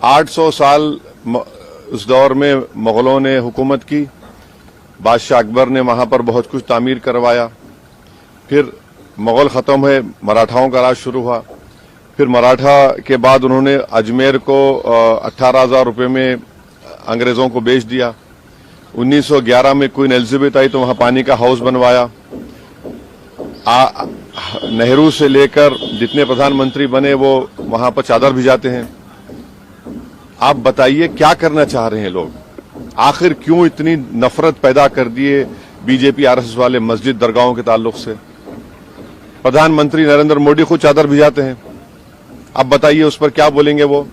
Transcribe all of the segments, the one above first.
800 साल उस दौर में मुगलों ने हुकूमत की। बादशाह अकबर ने वहां पर बहुत कुछ तामीर करवाया। फिर मुगल खत्म हुए, मराठाओं का राज शुरू हुआ। फिर मराठा के बाद उन्होंने अजमेर को 18,000 रुपये में अंग्रेजों को बेच दिया। 1911 में क्वीन एलिजाबेथ आई तो वहां पानी का हाउस बनवाया। नेहरू से लेकर जितने प्रधानमंत्री बने वो वहां पर चादर भिजाते हैं। आप बताइए क्या करना चाह रहे हैं लोग? आखिर क्यों इतनी नफरत पैदा कर दिए बीजेपी आरएसएस वाले मस्जिद दरगाहों के ताल्लुक से? प्रधानमंत्री नरेंद्र मोदी खुद चादर भिजाते हैं। अब बताइए उस पर क्या बोलेंगे वो?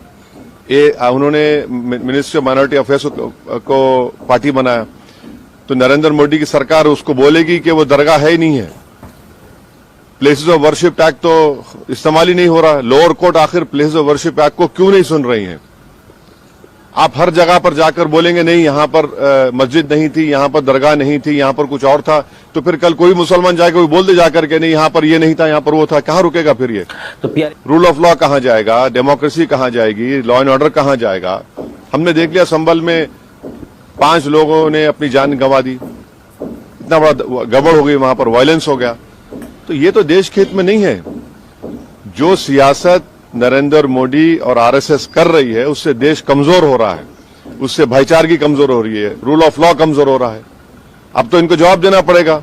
उन्होंने मिनिस्ट्री ऑफ माइनॉरिटी अफेयर्स को पार्टी बनाया तो नरेंद्र मोदी की सरकार उसको बोलेगी कि वो दरगाह है ही नहीं है। प्लेसेस ऑफ वर्शिप एक्ट तो इस्तेमाल ही नहीं हो रहा। लोअर कोर्ट आखिर प्लेसेस ऑफ वर्शिप एक्ट को क्यों नहीं सुन रही है? आप हर जगह पर जाकर बोलेंगे नहीं यहां पर मस्जिद नहीं थी, यहां पर दरगाह नहीं थी, यहां पर कुछ और था, तो फिर कल कोई मुसलमान जाएगा कोई बोल दे जाकर के नहीं यहां पर ये नहीं था, यहां पर वो था। कहां रुकेगा फिर ये? तो रूल ऑफ लॉ कहां जाएगा? डेमोक्रेसी कहां जाएगी? लॉ एंड ऑर्डर कहां जाएगा? हमने देख लिया संभल में 5 लोगों ने अपनी जान गंवा दी। इतना बड़ा गड़बड़ हो गई, वहां पर वायलेंस हो गया। तो ये तो देश के हित में नहीं है। जो सियासत नरेंद्र मोदी और आरएसएस कर रही है उससे देश कमजोर हो रहा है, उससे भाईचारगी कमजोर हो रही है, रूल ऑफ लॉ कमजोर हो रहा है। अब तो इनको जवाब देना पड़ेगा।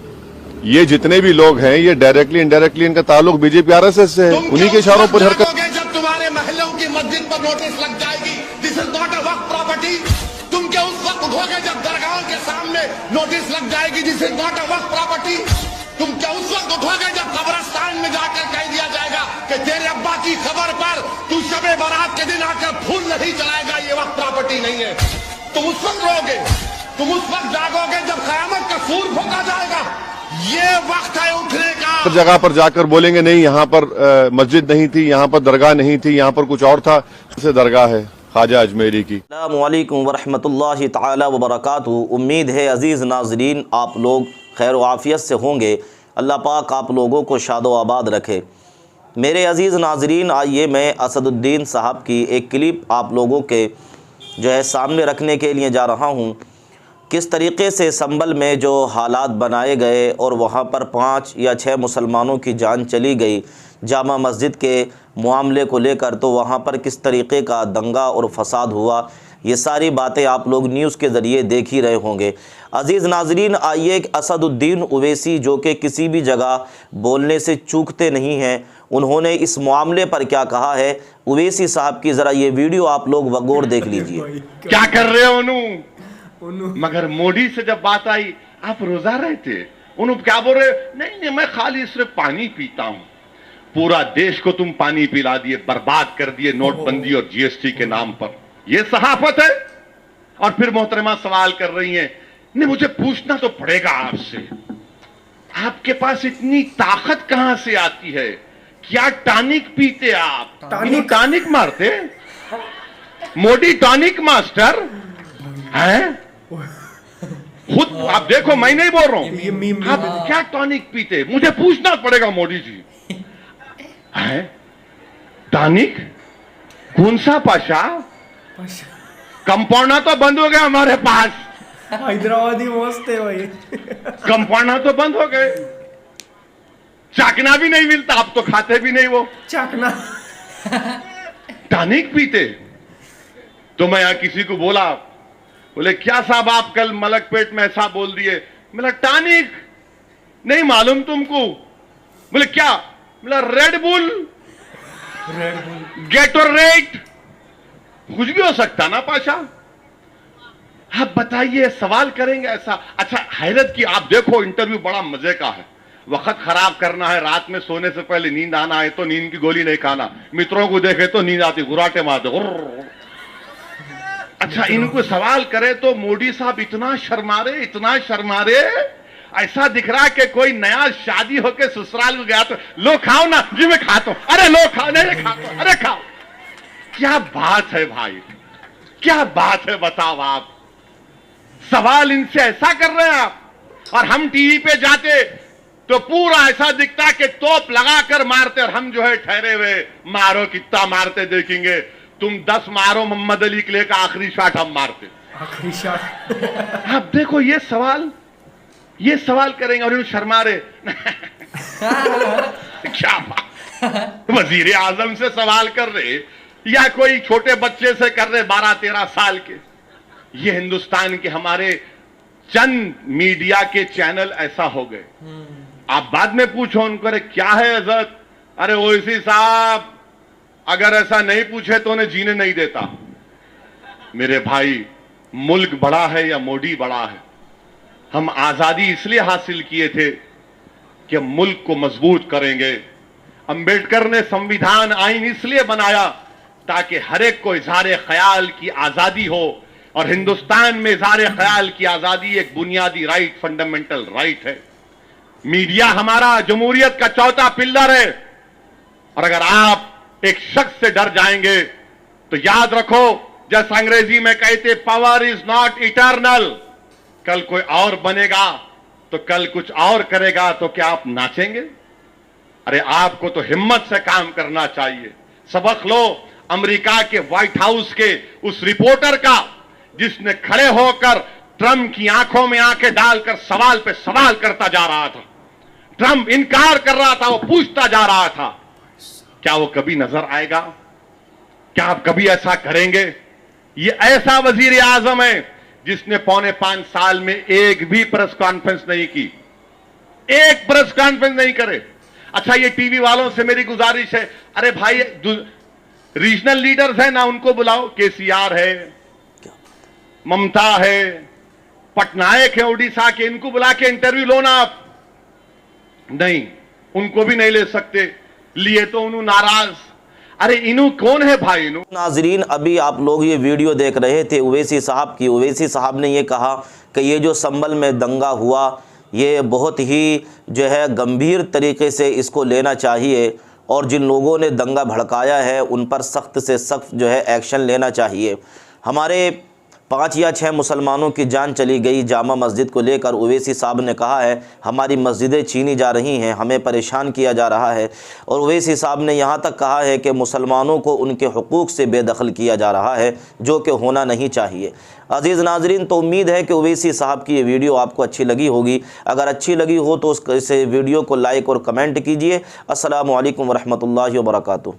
ये जितने भी लोग हैं ये डायरेक्टली इनडायरेक्टली इनका ताल्लुक बीजेपी आरएसएस से है। उन्हीं के इशारों पर हरकत। जब तुम्हारे महलों की मस्जिद पर नोटिस लग जाएगी, this is not a Waqf property. तुम क्या उस वक्त उठोगे जब दरगाहों के सामने नोटिस लग जाएगी, this is not a Waqf property? तुम क्या उस वक्त उठोगे जब कब्रिस्तान में जाकर कह दिया जाएगा कि तेरे अब्बा की खबर पर तू शबे बारात के दिन आकर फूल नहीं चलाएगा, ये वक्त प्रॉपर्टी नहीं है? तुम उस वक्त रोगे, तुम उस वक्त जागोगे जब कयामत का सूर फूंका जाएगा। ये वक्त है उठने का। हर जगह पर जाकर बोलेंगे नहीं यहां पर मस्जिद नहीं थी, यहां पर दरगाह नहीं थी, यहां पर कुछ और था। से दरगाह है ख्वाजा अजमेरी की। अस्सलामु अलैकुम वरहमतुल्लाहि तआला वबरकातुहू। उम्मीद है अज़ीज़ नाज़रीन आप लोग खैर व आफ़ियत से होंगे। अल्लाह पाक आप लोगों को शादो आबाद रखे। मेरे अज़ीज़ नाज़रीन, आइए मैं असदुद्दीन साहब की एक क्लिप आप लोगों के जो है सामने रखने के लिए जा रहा हूँ। किस तरीक़े से संभल में जो हालात बनाए गए और वहाँ पर 5 या 6 मुसलमानों की जान चली गई जामा मस्जिद के मामले को लेकर, तो वहाँ पर किस तरीक़े का दंगा और फसाद हुआ, ये सारी बातें आप लोग न्यूज़ के ज़रिए देख ही रहे होंगे। अज़ीज़ नाज़रीन, आइए असदुद्दीन ओवैसी जो कि किसी भी जगह बोलने से चूकते नहीं हैं, उन्होंने इस मामले पर क्या कहा है। ओवैसी साहब की ज़रा ये वीडियो आप लोग वगौर देख लीजिए। क्या कर रहे हो उन्हू? मगर मोदी से जब बात आई आप रोजा रहे थे, उन्होंने क्या बोल रहे? नहीं मैं खाली सिर्फ पानी पीता हूं। पूरा देश को तुम पानी पिला दिए, बर्बाद कर दिए नोटबंदी और जीएसटी के नाम पर। यह सहाफत है? और फिर मोहतरमा सवाल कर रही हैं, नहीं मुझे पूछना तो पड़ेगा आपसे, आपके पास इतनी ताकत कहां से आती है? क्या टॉनिक पीते आप? टॉनिक मारते? मोदी टॉनिक मास्टर हैं? खुद आप देखो, मैं नहीं बोल रहा हूं। आप क्या टॉनिक पीते? मुझे पूछना पड़ेगा मोदी जी। हैं? टॉनिक कौन सा पाशा? कंपाउंडर तो बंद हो गया हमारे पास। हैदराबादी मस्त है भाई। कंपाउंडर तो बंद हो गए, चाकना भी नहीं मिलता। आप तो खाते भी नहीं वो चाकना। टॉनिक पीते? तो मैं यहां किसी को बोला, बोले क्या साहब आप कल मलकपेट में ऐसा बोल दिए। बोला टॉनिक नहीं मालूम तुमको? बोले क्या? बोला रेड बुल, गेटोरेट, कुछ भी हो सकता ना पाशा। आप बताइए, सवाल करेंगे ऐसा? अच्छा हैरत की आप देखो, इंटरव्यू बड़ा मजे का है। वक्त खराब करना है, रात में सोने से पहले नींद आना है तो नींद की गोली नहीं खाना। मित्रों को देखे तो नींद आती, गुराटे मारते। अच्छा इनको सवाल करे तो मोदी साहब इतना शर्मा रहे, ऐसा दिख रहा कि कोई नया शादी होके ससुराल में गया तो लो खाओ ना जी, मैं खाता हूं। अरे लो खाओ, नहीं खाता, अरे खाओ। क्या बात है भाई, क्या बात है बताओ आप। सवाल इनसे ऐसा कर रहे हैं आप, और हम टीवी पे जाते तो पूरा ऐसा दिखता कि तोप लगाकर मारते, और हम जो है ठहरे हुए मारो कितना मारते देखेंगे। तुम 10 मारो मोहम्मद अली के लिए का आखिरी शॉट हम मारते। आखिरी शॉट। आप देखो ये सवाल करेंगे और यूं शर्मा रहे। क्या बात, वजीर आजम से सवाल कर रहे या कोई छोटे बच्चे से कर रहे 12-13 साल के। ये हिंदुस्तान के हमारे चंद मीडिया के चैनल ऐसा हो गए। आप बाद में पूछो उनको, अरे क्या है हजरत, अरे ओवैसी साहब अगर ऐसा नहीं पूछे तो उन्हें जीने नहीं देता। मेरे भाई, मुल्क बड़ा है या मोदी बड़ा है? हम आजादी इसलिए हासिल किए थे कि मुल्क को मजबूत करेंगे। अंबेडकर ने संविधान आइन इसलिए बनाया ताकि हर एक को इजहार ख्याल की आजादी हो, और हिंदुस्तान में इजहार ख्याल की आजादी एक बुनियादी राइट, फंडामेंटल राइट है। मीडिया हमारा जमहूरियत का चौथा पिल्लर है, और अगर आप एक शख्स से डर जाएंगे तो याद रखो, जैसे अंग्रेजी में कहते पावर इज नॉट इटर्नल। कल कोई और बनेगा तो कल कुछ और करेगा, तो क्या आप नाचेंगे? अरे आपको तो हिम्मत से काम करना चाहिए। सबक लो अमेरिका के व्हाइट हाउस के उस रिपोर्टर का जिसने खड़े होकर ट्रंप की आंखों में आंखें डालकर सवाल पे सवाल करता जा रहा था। ट्रंप इनकार कर रहा था, वो पूछता जा रहा था। क्या वो कभी नजर आएगा? क्या आप कभी ऐसा करेंगे? ये ऐसा वजीर आजम है जिसने 4.25 साल में एक भी प्रेस कॉन्फ्रेंस नहीं की, एक प्रेस कॉन्फ्रेंस नहीं करे। अच्छा, ये टीवी वालों से मेरी गुजारिश है, अरे भाई रीजनल लीडर्स हैं ना, उनको बुलाओ। केसीआर है, ममता है, पटनायक है उड़ीसा के, इनको बुला के इंटरव्यू लो ना आप। नहीं, उनको भी नहीं ले सकते, लिए तो उन्होंने नाराज। अरे इनू कौन है भाई? इनू नाजरीन, अभी आप लोग ये वीडियो देख रहे थे ओवैसी साहब की। ओवैसी साहब ने ये कहा कि ये जो संभल में दंगा हुआ, ये बहुत ही जो है गंभीर तरीके से इसको लेना चाहिए, और जिन लोगों ने दंगा भड़काया है उन पर सख्त से सख्त जो है एक्शन लेना चाहिए। हमारे 5 या 6 मुसलमानों की जान चली गई जामा मस्जिद को लेकर। ओवैसी साहब ने कहा है हमारी मस्जिदें छीनी जा रही हैं, हमें परेशान किया जा रहा है। और ओवैसी साहब ने यहाँ तक कहा है कि मुसलमानों को उनके हुकूक से बेदखल किया जा रहा है, जो कि होना नहीं चाहिए। अज़ीज़ नाज़रीन, तो उम्मीद है कि ओवैसी साहब की ये वीडियो आपको अच्छी लगी होगी। अगर अच्छी लगी हो तो इस वीडियो को लाइक और कमेंट कीजिए। अस्सलामु अलैकुम वरहमतुल्लाहि वबरकातुहू।